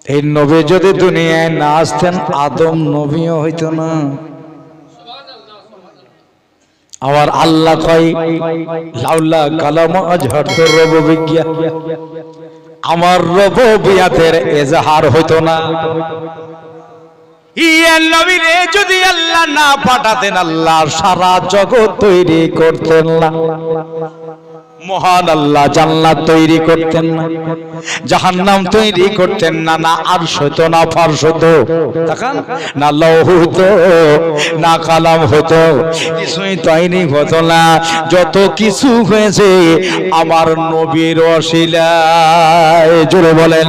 এই নবী যদি দুনিয়ায় না আসতেন আদম নবীও হইতো না। আবার আল্লাহ কয় লাউলা কালাম আজহারতু রুবুবিয়্যাহ, আমার রুবুবিয়্যাতের এজাহার হইতো না। ইয়া নবীরে যদি আল্লাহ না পাঠাতেন আল্লাহ সারা জগৎ তৈরি করতেন না। মহান আল্লাহ জান্নাত তৈরি করতেন না, জাহান্নাম তৈরি করতেন না, না আরশ হতো না ফারশ হতো, দেখেন না লৌহ হতো না কালাম হতো, কিছুই তৈরি হতো না। যত কিছু হয়েছে আমার নবীর ওসিলায়, জোরে বলেন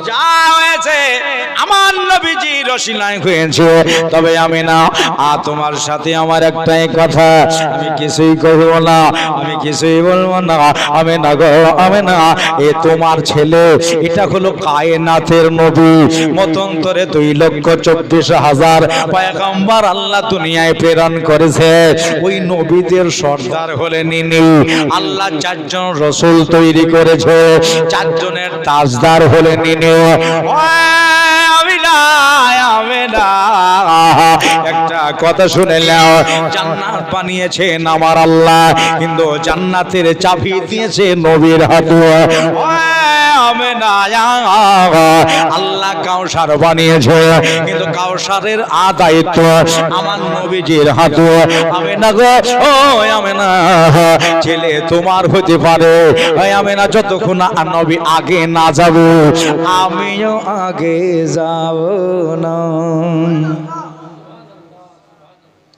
যা হয়েছে আমার নবীজির ওসিলায় হয়েছে। তবে আমি না তোমার সাথে আমার একটাই কথা, আমি কিছুই কইব না, আমি কিছুই বলবো না। আমি না গো, আমি না, এ তোমার ছেলে, এটা হলো কায়নাতের নবী। মতন্তরে 2,24,000 পয়গম্বর আল্লাহ দুনিয়ায় প্রেরণ করেছে। ওই নবীদের সর্দার হলেন ইনি। আল্লাহ 4 জন রাসূল তৈরি করেছে, 4 জনের তাজদার হলেন ইনি। একটা কথা শুনে নাও, জান্নাত বানিয়েছেন আমার আল্লাহ, কিন্তু জান্নাতের চাবি দিয়েছে নবীর হাতে। আল্লাহ কাউসার বানিয়েছে, কিন্তু কাউসারের দায়িত্ব আমার নবীজির হাতে। আমি না গো, ও আমি না, ছেলে তোমার হতে পারে, আমি না, যতক্ষণ নবী আগে না যাব আমিও আগে যাব না।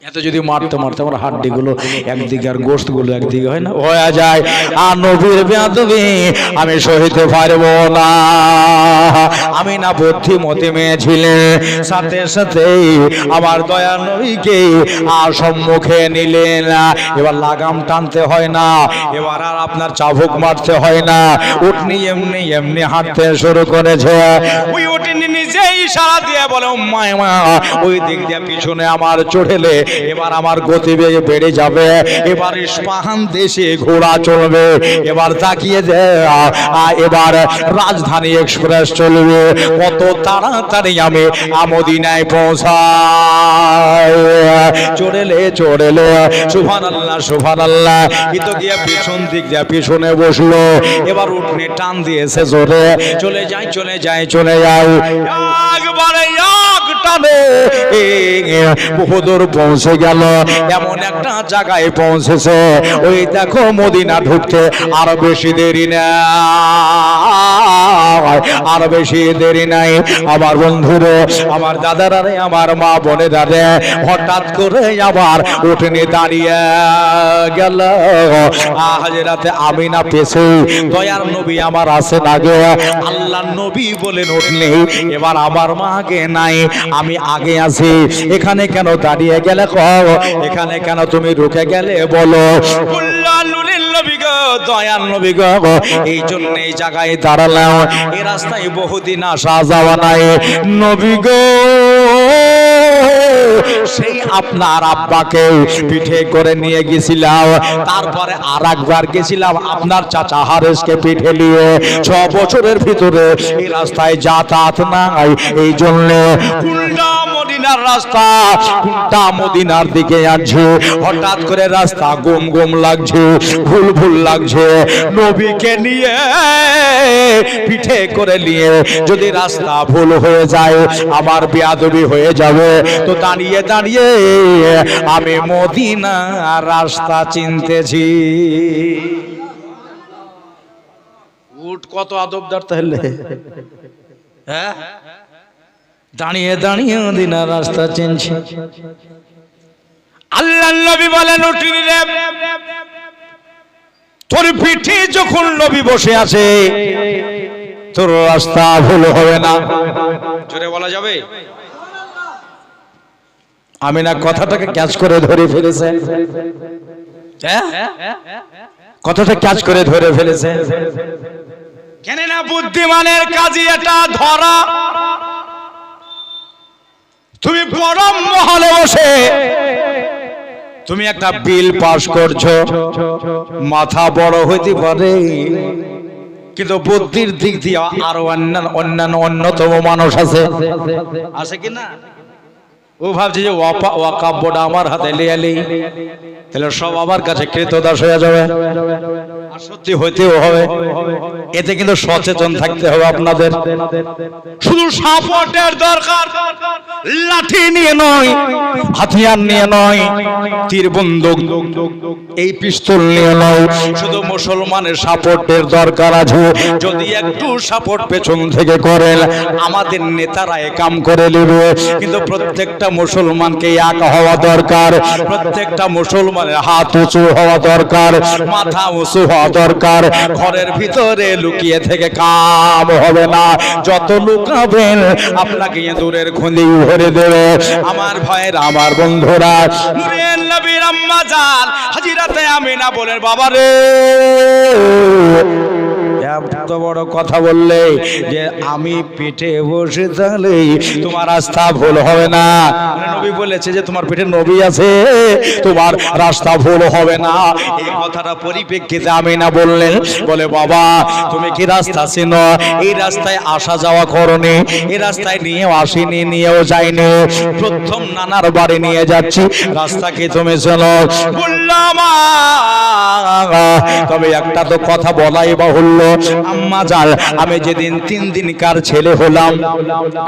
এত যদি মারতে মারতে আমার হাড্ডি গুলো একদিকে আর গোশত গুলো একদিকে হয় না, হয়ে যায়। আর নবীর বেয়াদবি আমি সহিতে পারবো না। আমি না বুদ্ধিমতী মেয়ে ছিলেন, সাথে সাথে আমার দয়া নবীকে আর সম্মুখে নিলেন। এবার লাগাম টানতে হয় না, এবার আর আপনার চাবুক মারতে হয় না, উটনি এমনি এমনি হাঁটতে শুরু করেছে। ওই উটনি নিজেই ইশারা দিয়ে বলে মা, ওই দিক দিয়ে পিছনে আমার চড়েলে এবার আমার গতিবেগ বেড়ে যাবে, এবার ইস্পাহান দেশে ঘোড়া চলবে, এবার তাকিয়ে দে, এবার রাজধানী এক্সপ্রেস চলবে। কত তাড়াতাড়ি আমি মদিনায় পৌঁছাই। চড়েলে সুবহানাল্লাহ সুবহানাল্লাহ। ইতো গিয়ে পিছন দিক দিয়ে পিছনে বসলো, এবার উঠনে টান দিয়েছে জোরে, চলে যায় একবারে এক টানে বহু দূর পৌঁছে গেল। এমন একটা জায়গায় পৌঁছেছে, ওই দেখো মদিনা ঢুকতে আর বেশি দেরি নাই, আমার বন্ধুরে, আমার দাদারা রে, আমার মা বোনেরা রে, হঠাৎ করে আবার উঠে দাঁড়িয়ে গেল। হাজরাতে আমিনা পেছে, দয়ার নবী আমার আছে না গে, আল্লাহ নবী বলেন উঠলে, এবার আমার মা আগে নাই, আমি আগে আছি, এখানে কেন দাঁড়িয়ে গেলে, এখানে কেন তুমি রুকে গেলে বলো। দয়ার নবী গো, এই জন্য এই জায়গায় দাঁড়ালাম, এই রাস্তায় বহুদিন আসা যাওয়া নাই। নবী গো, সেই আপনার আব্বাকে পিঠে করে নিয়ে গেছিলাম, তারপরে আর একবার গেছিলাম আপনার চাচা হারেসকে পিঠে নিয়ে। 6 বছরের ভিতরে এই রাস্তায় যাতায়াত নাই, এই জন্য মদিনার রাস্তা, কোনটা মদিনার দিকে যাচ্ছে, হঠাৎ করে রাস্তা গুম গুম লাগছে, ভুল ভুল লাগছে। নবীকে নিয়ে পিঠে করে নিয়ে যদি রাস্তা ভুল হয়ে যায়, আমার বেয়াদবি হয়ে যাবে। তো দাঁড়িয়ে দাঁড়িয়ে আমি মদিনার রাস্তা চিনতেছি। উট কত আদবদার তাহলে, হ্যাঁ, দাঁড়িয়ে দাঁড়িয়ে মদিনার রাস্তা চিনছি। আল্লাহর নবী বলেন, উঠিনি রে, তোর পিঠে যখন নবী বসে আছে তোর রাস্তা ভুল হবে না। জোরে বলা যাবে? আমি না কথাটাকে ক্যাচ করে ধরে ফেলেছে, হ্যাঁ, কথাটা ক্যাচ করে ধরে ফেলেছে। কেন না বুদ্ধিমানের কাজই এটা ধরা। তুমি পরম মহলে বসে তুমি একটা বিল পাস করছো, মাথা বড় হইতে পারে, কিন্তু বুদ্ধির দিক দিয়ে আরো অন্যান্য অন্যতম মানুষ আছে কি না? ও ভাবছে যে ওয়াকাব্যটা আমার হাতে লিয়ালি, তাহলে সব আমার কাছে কৃতদাস হয়ে যাবে। আর সত্যি হইতেও হবে। এতে কিন্তু সচেতন থাকতে হবে আপনাদের। শুধু সাপোর্টের দরকার, লাঠি নিয়ে নয়, হাতিয়ার নিয়ে নয়, তীর বন্দুক এই পিস্তল নিয়ে নয়, শুধু মুসলমানের সাপোর্টের দরকার আছে। যদি একটু সাপোর্ট পেছন থেকে করেন, আমাদের নেতারা এ কাম করে নেবে। কিন্তু প্রত্যেকটা মুসলমানকে এক হওয়া দরকার, প্রত্যেকটা মুসলমানের হাত উঁচু হওয়া দরকার, মাথা উঁচু হওয়া দরকার। ঘরের ভিতরে লুকিয়ে থেকে কাম হবে না। যত লুকাবেন আপনাকে দূরের খুঁজি ভরে দেবে। আমার ভাইয়ের, আমার বন্ধুরা, নূরের নবীর আম্মা জান হাজিরাতে আমিনা বলেন, বাবা রে এত বড় কথা বললে যে আমি পেটে বসে থাকলে তোমার রাস্তা ভুল হবে না। নবী বলেছে যে তোমার পেটে নবী আছে, তোমার রাস্তা ভুল হবে না। এই কথাটা পরিপ্রেক্ষিতে আমিনা বললেন, বলে বাবা তুমি কি রাস্তা চিনো? এই রাস্তায় আসা যাওয়া করনি, এই রাস্তায় নিয়েও আসিনি, নিয়েও যাইনি। প্রথম নানার বাড়ি নিয়ে যাচ্ছি, রাস্তা কি তুমি চেনো? বললাম তবে একটা তো কথা বলাই বাহুল্য, আম্মা জান আমি যেদিন 3 দিনকার ছেলে হলাম,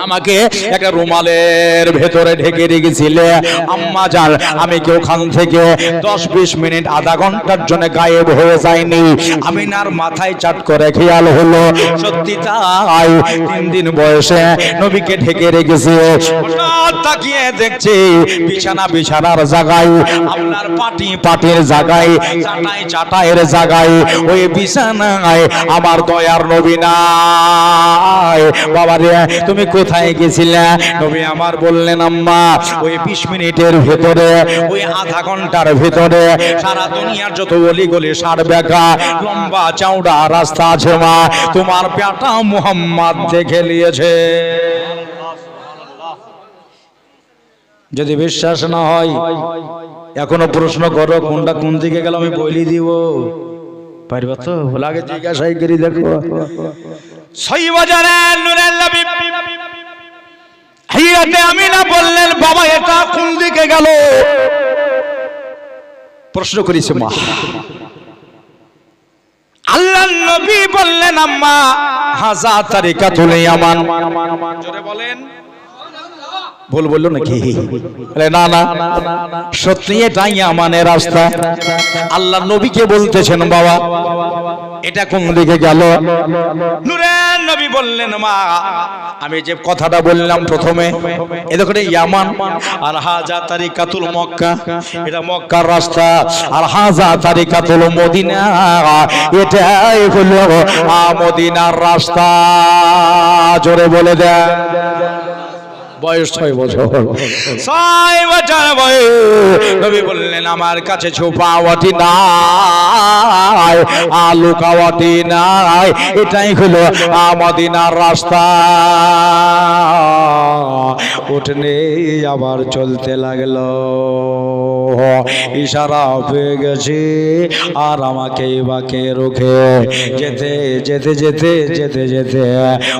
আমাকে একটা রুমালের ভেতরে ঢেকে রেখেছিলে। আম্মা জান আমি কি ওখান থেকে 10-20 মিনিট আধা ঘন্টার জন্য গায়েব হয়ে যায়নি? আমিনার মাথায় চাট করে খেয়াল হলো, সত্যি তাই 3 দিন বয়সে নবীকে ঢেকে রেখেছে। তাকিয়ে দেখছি বিছানার জায়গায়, আপনার পাটির জায়গায়, চাটাইয়ের জায়গায়, ওই বিছানায় আমার দয়ার নবী নাই। বাবা রে তুমি কোথায় গেছিলে? নবী আমার বললেন, আম্মা ওই 20 মিনিটের ভেতরে, ওই আধা ঘন্টার ভেতরে সারা দুনিয়ার যত অলি গলি সার বেঁকা লম্বা চওড়া রাস্তা আছে মা, তোমার বেটা মুহাম্মদ দেখে নিয়েছে। যদি বিশ্বাস না হয় এখনো প্রশ্ন করো, কোনটা কোন দিকে গেল আমি বলি দিব, পারবা তো? লাগে জিজ্ঞাসাই করি দেখো। সই বাজারে নূরের নবী হাইয়াতে আমিনা বললেন, বাবা এটা কোন দিকে গেল? প্রশ্ন করেছে মা। আল্লাহর নবী বললেন, আম্মা হাযা তারিকাতুল ইয়ামান। জোরে বলেন। ভুল বললো নাকি? না না সত্যি এটাই ইয়ামানের রাস্তা। আল্লাহ নবীকে বলতেছেন, বাবা এটা কোন দিকে গেল? নূরের নবী বললেন, মা আমি যে কথাটা বললাম প্রথমে, এ দেখো ইয়ামান, আর হাযা তারিকাতুল মক্কা, এটা মক্কার রাস্তা। আর হাযা তারিকাতুল মদিনা, এটাই হলো মদিনার রাস্তা। জোরে বলে দেন। বয়স 6 বছর। 6 বছর বয়স। নবী বললেন, আমার কাছে ছোপাওয়াটি নাই, লুকাওয়াটি নাই, এটাই হলো মদিনার রাস্তা। উঠনে আবার চলতে লাগলো, ইশারা হয়ে গেছে, আর আমাকে বাঁকে রুখে যেতে যেতে যেতে যেতে যেতে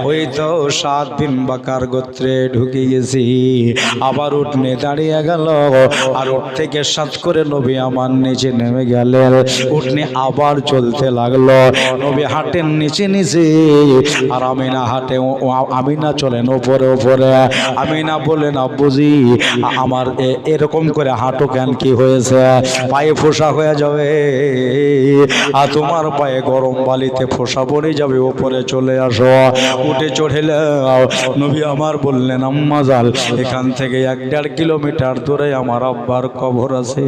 ওই তো 7 দিন বাকার গোত্রে ঢুকে গেছি। আবার উঠনে দাঁড়িয়ে গেল, আর উঠ থেকে সাত করে নবী আমার নিচে নেমে গেলেন। উঠনে আবার চলতে লাগলো, নবী হাঁটেন নিচে নিচে, আর আমিনা হাঁটে, আমিনা চলেন ওপরে ওপরে। আমিনা বলেন, আব্বুজি আমার এরকম করে হাঁটো কেন, কি হয়েছে? পায়ে ফোসা হয়ে যাবে, আর তোমার পায়ে গরম বালিতে ফোসা পড়ে যাবে, ওপরে চলে আসো। উঠে চড়ে নবী আমার বললেন, আম্মা জাল এখান থেকে 1-1.5 কিলোমিটার দূরে আমার আব্বার কবর আছে,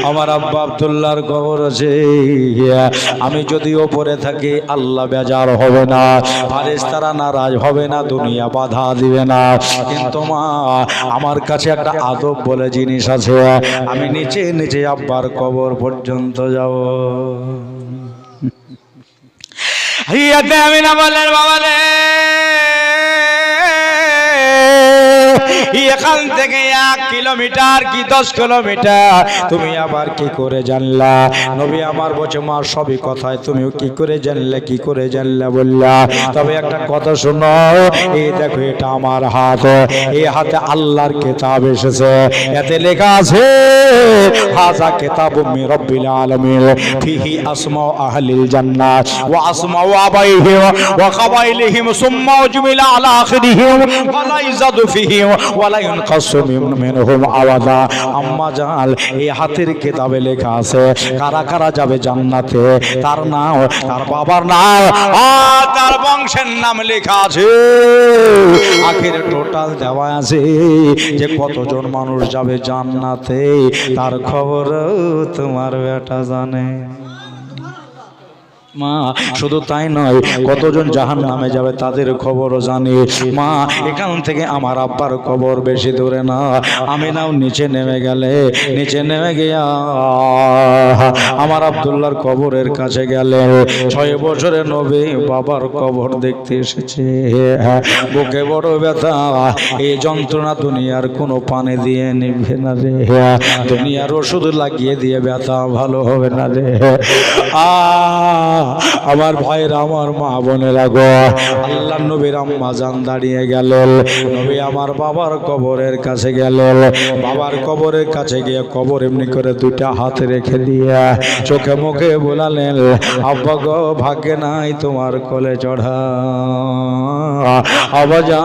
আমার আব্বা আব্দুল্লাহর কবর আছে। আমি যদি ওপরে থাকি আল্লাহ বেজার হবে না, ফারেশতারা নারাজ হবে না, দুনিয়া বাধা দিবে না। কিন্তু মা আমার কাছে একটা আদব বলে জিনিস আছে, আমি নিচে নিচে আব্বার কবর পর্যন্ত যাব। হিয়াতে আমিনা বলেন, বাবা রে এখান থেকে 1 কিলোমিটার কি 10 কিলোমিটার তুমি আবার কি করে জানলা? নবী আমার বলছে মা সবই কথায়, তুমি কি করে জানলে, কি করে জানলে বললা? তবে একটা কথা শোনো, এই দেখো এটা আমার হাত, এই হাতে আল্লাহর কিতাব এসেছে, এতে লেখা আছে হাযা কিতাবুম মির রাব্বিল আলামিন ফিহি আসমাউ আহলিল জান্নাহ ওয়া আসমাউ আবাইহিম ওয়া কাবাইলিহিম সুম্মা উজমিলা আলা আখিরিহিম ওয়া লা ইযাদু ফিহি ওয়া লা ইনকাসু মিনহুম আওয়াদা। আম্মা জান, এই হাতের কিতাবে লেখা আছে কারা কারা যাবে জান্নাতে, তার নাম, তার বাবার নাম আর তার বংশের নাম লেখা আছে। আখেরে টোটাল দেওয়া আছে যে কতজন মানুষ যাবে জান্নাতে, তার খবর তোমার বেটা জানে। মা শুধু তাই নয়, কতজন জাহান্নামে যাবে তাদের খবরও জানি। মা এখান থেকে আমার আব্বার খবর বেশি দূরে না, আমি নাও নিচে নেমে গেলে, নিচে নেমে গিয়া আমার আব্দুল্লাহর কবরের কাছে গেলে 6 বছরের নবী বাবার কবর দেখতে এসেছে। বুকে বড় ব্যথা, এই যন্ত্রণা দুনিয়ার কোনো পানি দিয়ে নিভে না রে, দুনিয়ার ওষুধ লাগিয়ে দিয়ে ব্যথা ভালো হবে না রে। আমার ভাইরা, আমার মা বোনেরা গো, আল্লাহ নবীর আম্মা জান দাঁড়িয়ে গেলেন। নবী আমার বাবার কবরের কাছে গেলেন, বাবার কবরের কাছে গিয়ে কবর এমনি করে 2টা হাত রেখে দিয়ে চোখে মুখে বলালেন, আব্বা গো ভাগ্যে নাই তোমার কোলে চড়া। আব্বা যা,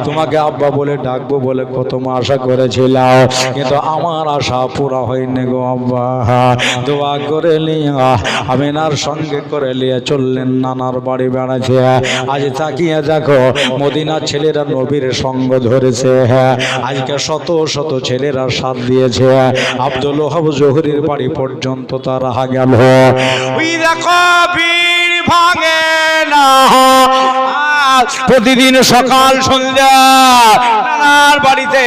তোমাকে আব্বা বলে ডাকবো বলে কত আশা করেছিলাম, কিন্তু আমার আশা পুরা হয়নি গো আব্বা। দোয়া করে নিয়া আমিনার সঙ্গে করে নিয়ে চললেন নানার বাড়ি বেড়াতে। আজ তাকিয়ে দেখো মদিনার ছেলেরা নবীর সঙ্গ ধরেছে, আজকে শত শত ছেলেরা সাথ দিয়েছে। আব্দুল ওহাব জহুরির বাড়ি পর্যন্ত তারা গেল। ওই দেখো ভিড় ভাঙে না, প্রতিদিন সকাল সন্ধ্যা নানার বাড়িতে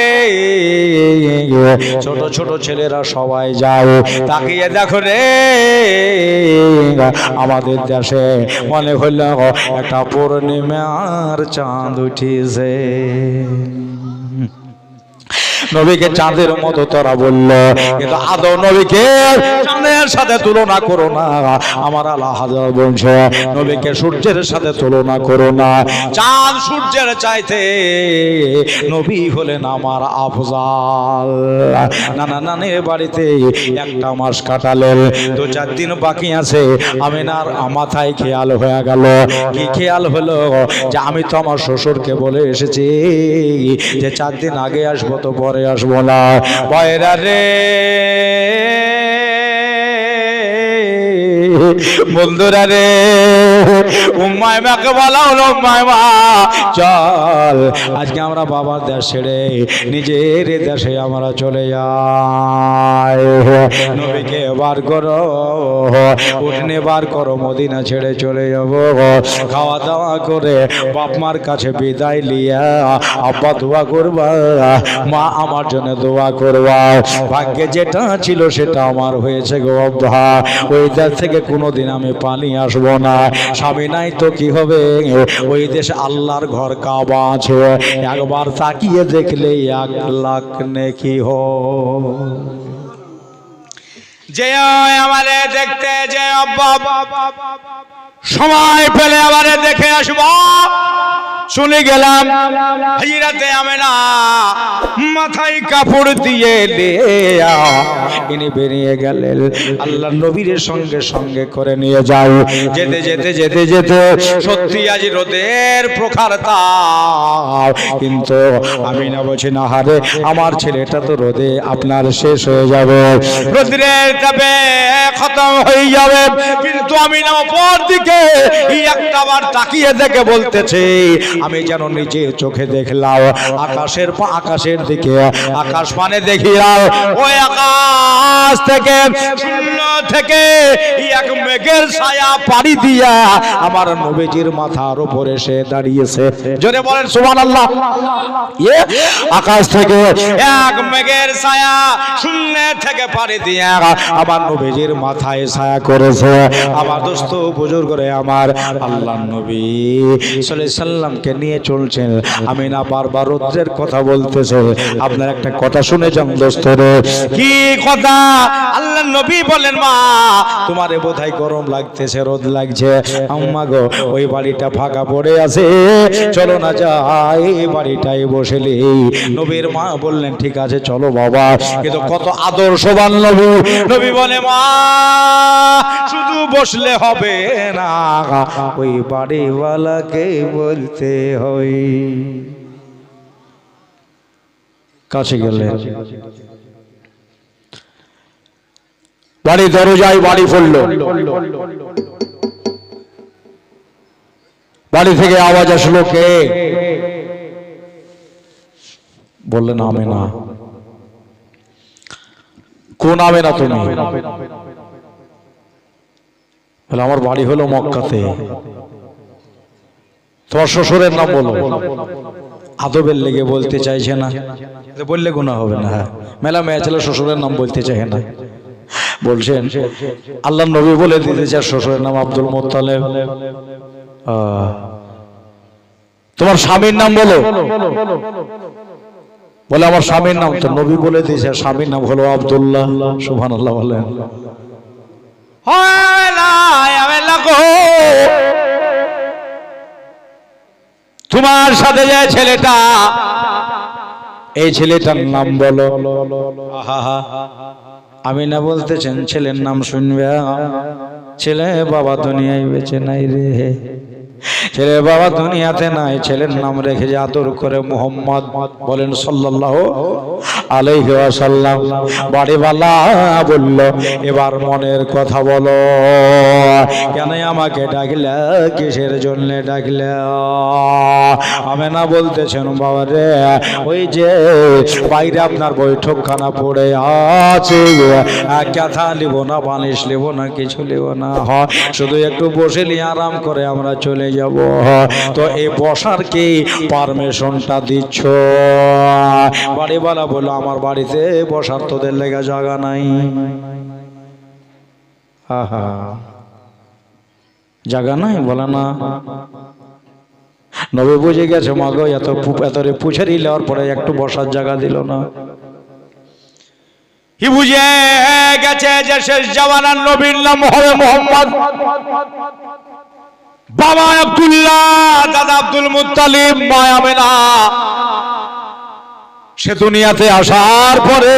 ছোট ছোট ছেলেরা সবাই যায়। তাকিয়ে দেখো রে, আমাদের দেশে মনে হলো একটা পূর্ণিমার চাঁদ উঠিছে। নবীকে চাঁদের মতো তোরা বললো, কিন্তু আদৌ নবীকে চাঁদের সাথে তুলনা করো না। আমার আল্লাহ হাজার বলছে নবীকে সূর্যের সাথে তুলনা করো না। চাঁদ সূর্যের চাইতে নবী হলেন আমার আফজাল। নানা নানির বাড়িতে 1টা মাস কাটালেন, 2-4 দিন বাকি আছে। আমিনার মাথায় খেয়াল হয়ে গেল। কি খেয়াল হলো? যে আমি তো আমার শ্বশুরকে বলে এসেছি যে 4 দিন আগে আসবো, তো পরে আসবো না। বাইরা রে বন্ধুরা রে, উম্মাইমাকে বলা হলো, উম্মাইমা চল আজকে আমরা বাবার দেশ ছেড়ে নিজের দেশে আমরা চলে যাই। নবীকে বার করো, উঠনে বার করো, মদিনা ছেড়ে চলে যাবো। খাওয়া দাওয়া করে বাপ মার কাছে বিদায় লিয়া আব্বা দোয়া করবা, মা আমার জন্য দোয়া করবা। ভাগ্যে যেটা ছিল সেটা আমার হয়েছে গো আব্বা। ওই দেশ থেকে কোনোদিন আমি পালিয়ে আসবো না। স্বামী নাই তো কি হবে, ওই দেশে আল্লাহর ঘর কাবা আছে, একবার তাকিয়ে দেখলে 1 লাখ নেকি হো। যে আমারে দেখতে যে আব্বা সময় পেলে আমারে দেখে আসবো। শুনে গেলাম হযরতে আমিনা মাথায় কাপড় দিয়ে ইনি বেরিয়ে গেলেন আল্লাহর নবীর সঙ্গে সঙ্গে করে নিয়ে যাও। যেতে যেতে যেতে যেতে সত্যি আজ রোদের প্রখর তাপ, কিন্তু আমিনা বলছে না হারে আমার ছেলেটা তো রোদে আপনার শেষ হয়ে যাবে, রোদের তাপে খতম হয়ে যাবে। কিন্তু আমিনা উপর দিকে একটাবার তাকিয়ে দেখে বলতেছে, আমি যেন নিজে চোখে দেখলাম আকাশের দিকে, আকাশ পানে দেখিলাম ওই আকাশ থেকে শূন্য থেকে এক মেঘের ছায়া পাড়ি দিয়া আমার নবীজির মাথার উপরে এসে দাঁড়িয়েছে। জোরে বলেন সুবহানাল্লাহ। আকাশ থেকে এক মেঘের ছায়া শূন্য থেকে পাড়ি দিয়া আমার নবীজির মাথায় ছায়া করেছে। আমার দোস্ত বুজুর্গরে আমার, আল্লাহর নবী সাল্লাল্লাহু আলাইহি সাল্লামকে নিয়ে চলছেন। আমি না বারবার রৌদ্রের কথা বলতেছে, আপনার একটা কথা শুনে যান দোস্ত রে। কি কথা? আল্লাহ নবী বলেন, মা তোমারে বোধহয় গরম লাগতেছে, রোদ লাগছে। আম্মা গো ওই বাড়িটা ফাঁকা পড়ে আছে, চলো না যাই এই বাড়িটায় বসেলি। নবীর মা বললেন ঠিক আছে চলো বাবা। কিন্তু কত আদর্শবান নবী। নবী বলে, মা শুধু বসলে হবে না, ওই বাড়িওয়ালাকে বলতে হয়। কাছে গেলে বাড়ি দরজায় বাড়ি পড়ল। বাড়ি থেকে আওয়াজ আসলো, কে? বললেন আমেনা। কোন আমেনা তুমি? আমার বাড়ি হলো মক্কাতে। তোমার শ্বশুরের নাম বলো। আদবের লেগে বলতে চাইছে না, বললে গুনাহ হবে না। মেলা মেয়ে ছেলে শ্বশুরের নাম বলতে চায় না। বলছেন আল্লাহ নবী বলে দিতে চায় শ্বশুরের নাম আব্দুল মুত্তালিব। তোমার স্বামীর নাম বলো। বলে আমার স্বামীর নাম তো নবী বলে দিয়েছে, স্বামীর নাম হলো আব্দুল্লাহ। সুবহানাল্লাহ বলেন। তোমার সাথে যে ছেলেটা, এই ছেলেটার নাম বলো। আমি না বলতেছেন ছেলের নাম শুনবে। ছেলে বাবা দুনিয়ায় বেঁচে নাই রে, ছেলে বাবা দুনিয়াতে নাই। ছেলের নাম রেখে যে আদর করে মুহাম্মদ বলেন সাল্লাল্লাহু আলাইহি ওয়াসাল্লাম। বাড়িওয়ালা বলল, এবার মনের কথা বলো, কেন আমাকে ডাকলে, কিসের জন্য ডাকলে? আমি না বলতেছেন বাবা রে, ওই যে বাইরে আপনার বৈঠকখানা পড়ে আছে, কথা লিব না, বালিশ লিব না, কিছু লিব না, শুধু একটু বসেলি আরাম করে আমরা চলে যাব। তো এই বসার কি পারমিশনটা দিচ্ছ? বাড়িওয়ালা বললো, আমার বাড়িতে বসার তোদের লেগে জায়গা নাই। আহা, জায়গা নাই? বলে না। নবী বুঝে গেছে মা গো, এত পুছারি লেওয়ার পরে একটু বসার জায়গা দিল না। কি বুঝে গেছে যে শেষ জামানার নবীর নাম হবে মুহাম্মদ। বাবা আব্দুল্লাহ, দাদা আব্দুল মুত্তালিব, মা আমেনা। সে দুনিয়াতে আসার পরে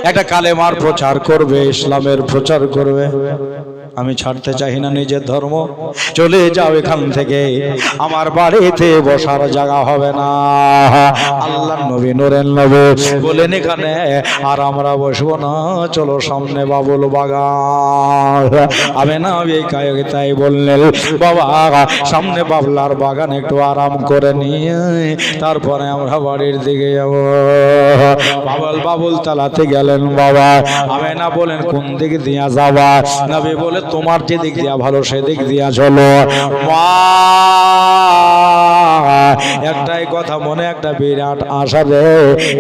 একটা কালেমার প্রচার করবে, ইসলামের প্রচার করবে। আমি ছাড়তে চাই না নিজের ধর্ম, চলে যাও এখান থেকে, আমার বাড়িতে বসার জায়গা হবে না। আল্লাহ নবী নূরের নবী বলেন এখানে আর আমরা বসবো না, চলো সামনে বাবুল বাগান। আমি না তাই বললেন বাবা সামনে বাবলার বাগান একটু আরাম করে নিয়ে তারপরে আমরা বাড়ির দিকে যাব। বাবুল তালাতে গেলেন বাবা। আমি না বলেন কোন দিক দিয়া যাবা? নবী বলে তোমার যে দিক দিয়া ভালো সেদিক দিয়া চলো। মা একটাই কথা মনে একটা বিরাট আশা রে,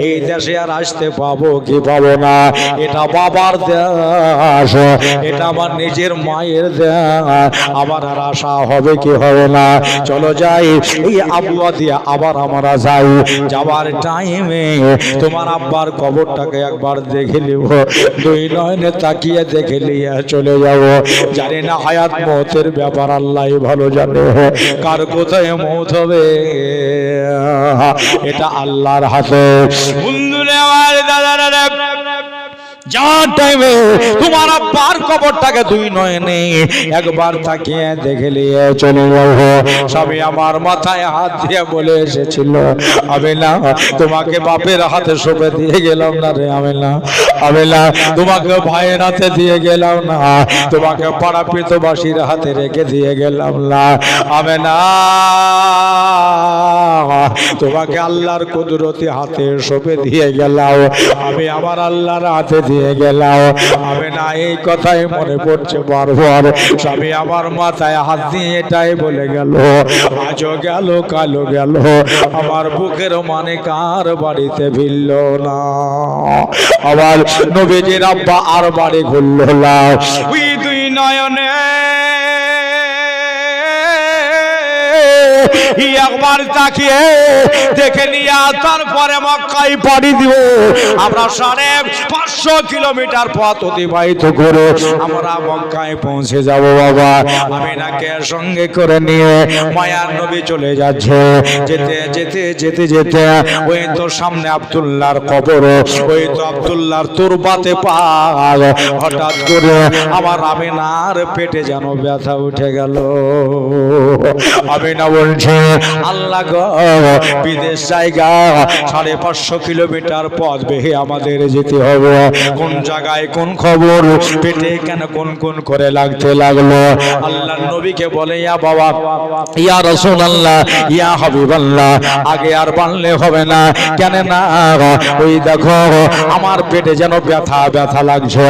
এই দেশে আর আসতে পাবো কি পাবো না। এটা বাবার দেশ, এটা আমার নিজের মায়ের দেশ, আমার আর আশা হবে কি হবে না। চলো যাই, এই আবুয়া দিয়া আবার আমরা যাই। যাবার টাইমে তোমার আব্বার কবরটাকে একবার দেখে নিব, দুই নয়নে তাকিয়ে দেখে নিয়ে চলে যাব। জানি না হায়াত মৌতের ব্যাপার আল্লাহ ভালো জানে, কার কোথায় মৌত হবে এটা আল্লাহর হাতে। বন্ধুরে আমার দাদারা, যার টাইমে তোমার আব্বার কবরটাকে দুই নয়নে একবার তাকিয়ে দেখে নিয়ে চলে যাবো। স্বামী আমার মাথায় হাত দিয়ে বলে এসেছিল, আমি না তোমাকে বাপের হাতে সঁপে দিয়ে গেলাম না রে, আমি না তোমাকে ভাইয়ের হাতে দিয়ে গেলাম না, তোমাকে পাড়া প্রতিবেশীর হাতে রেখে দিয়ে গেলাম না, আমি না তোমাকে আল্লাহর কুদরতি হাতে সঁপে দিয়ে গেলাম, আমি আমার আল্লাহর হাতে দিয়ে গেলাম। আমি না এই কথাই মনে পড়ছে বারবার। স্বামী আমার মাথায় হাত দিয়ে এটাই বলে গেল, আজও গেল কালো গেল, আমার বুকের মানে কার বাড়িতে ভিড়ল না। আবার নবীজির আব্বা আর বাড়ি ঘুরল না। ওই দুই নয়নে একবার তাকিয়ে দেখে নিয়ে তারপরে মক্কায় পাড়ি দিব। আমরা 550 কিলোমিটার পথ অতিবাহিত করে আমরা মক্কায় পৌঁছে যাব বাবা। আমিনাকে সঙ্গে করে নিয়ে মায়ার নবী চলে যাচ্ছে। যেতে যেতে যেতে যেতে ওই তো সামনে আব্দুল্লাহর কবর, ওই তো আব্দুল্লাহর তুরবাতে পাল। হঠাৎ করে আমার আমিনার পেটে যেন ব্যথা উঠে গেল। আমিনা বলছে আল্লাহ গো, বিদেশ জায়গা 550 কিলোমিটার পথ বেয়ে আমাদের যেতে হবে। কোন জায়গায় কোন খবর, পেটে কেন কোন কোন করে লাগতে লাগলো। আল্লাহর নবীকে বলে ইয়া বাবা, ইয়া রাসূলুল্লাহ, ইয়া হাবিবাল্লাহ, আগে আর বানলে হবে না। কেন না, ওই দেখো আমার পেটে যেন ব্যথা ব্যথা লাগছে।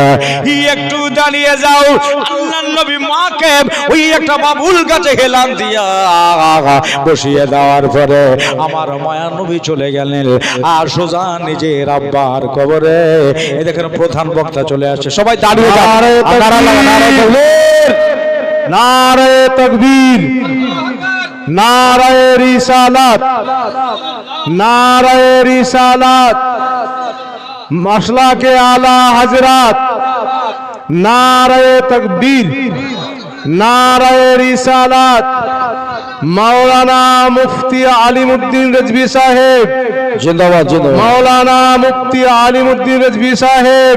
একটু দাঁড়িয়ে যাও। আল্লাহর নবী মাকে ওই একটা বাবুল গাছে হেলান দিয়া বসিয়ে দেওয়ার পরে আমার মায়া নবী চলে গেলেন আর সোজা নিজের আব্বার কবরে। এই দেখেন প্রধান বক্তা চলে আসছে, সবাই দাঁড়িয়ে যান। নারে তাকবীর, নারে রিসালাত, নারে রিসালাত, মাসলাকে আলা হযরত, নারে তাকবীর, নারে রিসালাত। মাওলানা মুফতি আলিমউদ্দিন রাজভী সাহেব জিন্দাবাদ, জিন্দাবাদ। মাওলানা মুফতি আলিমউদ্দিন রাজভী সাহেব।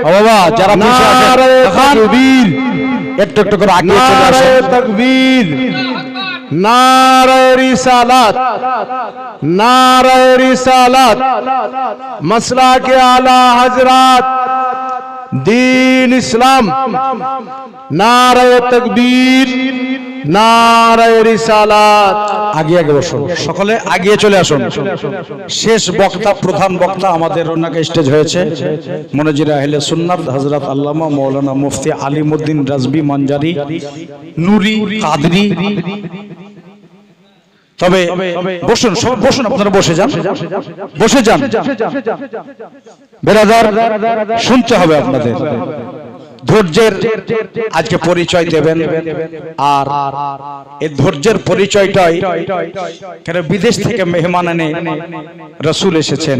বাবা যারা পিছে আছেন, নারে তাকবীর, একটু একটু করে আগিয়ে চলে আসেন। নারে তাকবীর, নারে রিসালাত, নারে রিসালাত, মাসলাকে আলা হযরত, দীন ইসলাম। নারে তাকবীর, নারে রিসালাত। আগে আগে বসুন, সকলে আগিয়ে চলে আসুন। শেষ বক্তা, প্রধান বক্তা আমাদের রৌনকে স্টেজ হয়েছে মুনাজির আহলে সুন্নাত হযরত আল্লামা মাওলানা মুফতি আলিমউদ্দিন রাজভী মানজারি নুরি কাদরি। তবে বসুন, সব বসুন, আপনারা বসে যান, বসে যান। বেরাদার শুনতে হবে আপনাদের। ধৈর্যের আজকে পরিচয় দেবেন। আর এই ধৈর্যের পরিচয়টাই কেন বিদেশ থেকে মেহমান এনে রাসূল এসেছেন।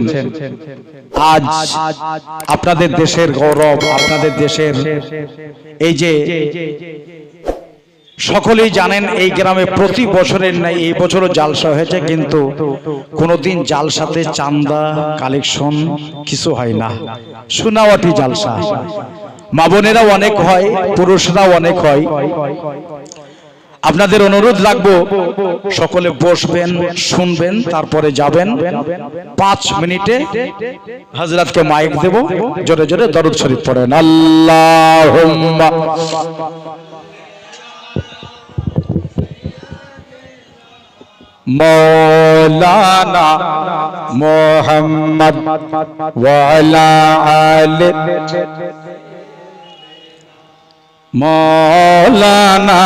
আজ আপনাদের দেশের গৌরব, আপনাদের দেশের এই যে সকলেই জানেন এই গ্রামে প্রতি বছরের নাই এই বছরও জালসা হয়েছে, কিন্তু কোনোদিন জালসাতে চান্দা কালেকশন কিছু হয় না, সোনাওয়াটি জালসা। মা বোনেরাও অনেক হয়, পুরুষরাও অনেক হয়। আপনাদের অনুরোধ রাখবো সকলে বসবেন, শুনবেন, তারপরে যাবেন। 5 মিনিটে হযরতকে মাইক দেব, জোরে জোরে দরুদ শরীফ পড়েন। আল্লাহুম্মা মৌলানা মুহাম্মদ ওয়া আলা আলি মৌলানা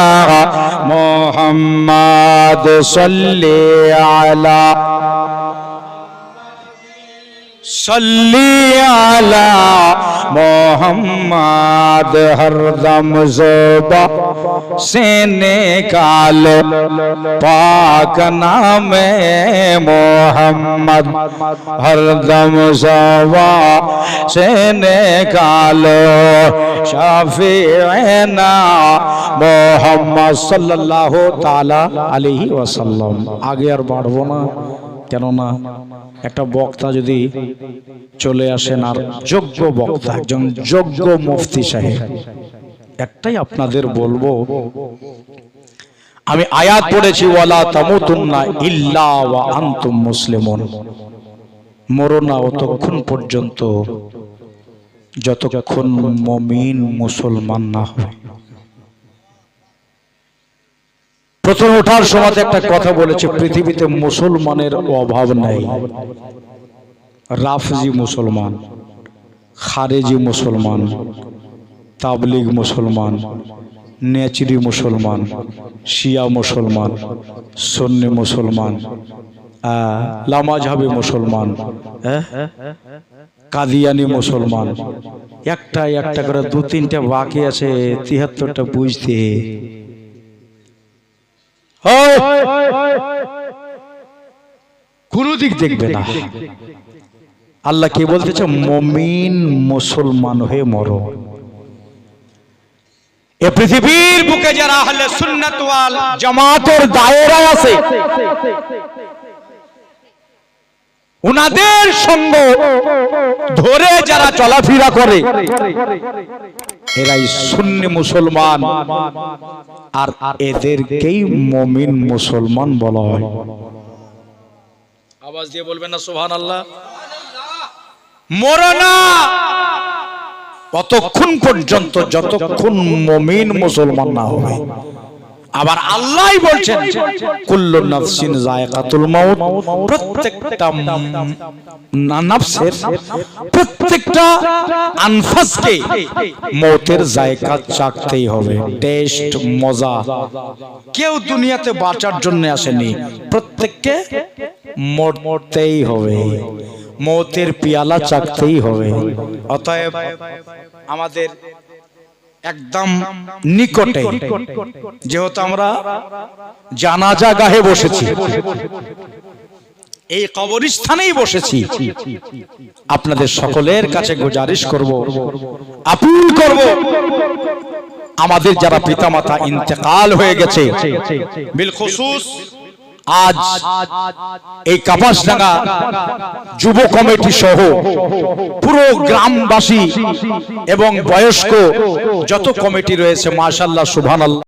মুহাম্মদ সাল্লি আলা सल्ली आला मोहम्मद हरदम ज़ुबा से निकालो पाक नाम मोहम्मद हरदम ज़ुबा से निकालो शाफिअना मोहम्मद सल्लल्लाहु ताला अलैहि वसल्लम। आगे আর বাড়বো না, কেননা একটা বক্তা যদি চলে আসেন, আর যোগ্য বক্তা, একজন যোগ্য মুফতি সাহেব, একটাই আপনাদের বলবো, আমি আয়াত পড়েছি ওয়ালা তামুতুন্না ইল্লা ওয়া আনতুম মুসলিমুন, মরো না অতক্ষণ পর্যন্ত যতক্ষণ মুমিন মুসলমান না হবে। প্রথম ওঠার সময় একটা কথা বলেছে, পৃথিবীতে মুসলমানের অভাব নাই। রাফজি মুসলমান, খারেজি মুসলমান, তাবলিগ মুসলমান, নেচরি মুসলমান, শিয়া মুসলমান, সুন্নি মুসলমান, লামাজহাবি মুসলমান, কাদিয়ানি মুসলমান, একটা একটা করে 2-3টা বাকি আছে, 73টা বুঝতে। কোন দিক দেখবে না। আল্লাহ কি বলতেছে? মুমিন মুসলমান হয়ে মরো। এ পৃথিবীর বুকে যারা আহলে সুন্নাত ওয়াল জামাতের দায়রায় আছে, উনাদের সঙ্গ ধরে যারা চলাফেরা করে, এরাই সুন্নি মুসলমান, আর এদেরকেই মুমিন মুসলমান বলা হয়। আওয়াজ দিয়ে বলবেন না সুবহানাল্লাহ। মরো না ততক্ষণ পর্যন্ত যতক্ষণ মুমিন মুসলমান না হবে। আবার আল্লাহই বলছেন কুল্লু নাফসিন যায়কাতুল মাউত, প্রত্যেকটা নাফসের, প্রত্যেকটা আনফাসকে মৌতের জায়গা চাকতেই হবে, টেস্ট, মজা। কেউ দুনিয়াতে বাঁচার জন্য আসেনি, প্রত্যেককে মরতেই হবে, মৌতের পিয়ালা চাকতেই হবে। অতএব আমাদের একদম নিকটে, যেহেতু আমরা জানাজা গাহে বসেছি, এই কবরস্থানেই বসেছি, আপনাদের সকলের কাছে গুজারিশ করব, আপিল করব, আমাদের যারা পিতামাতা ইন্তেকাল হয়ে গেছে, বিল খুসুস আজ এই কাপাসডাঙ্গা যুব কমিটি সহ পুরো গ্রামবাসী এবং বয়স্ক যত কমিটি রয়েছে, মাশাআল্লাহ, সুবহানাল্লাহ।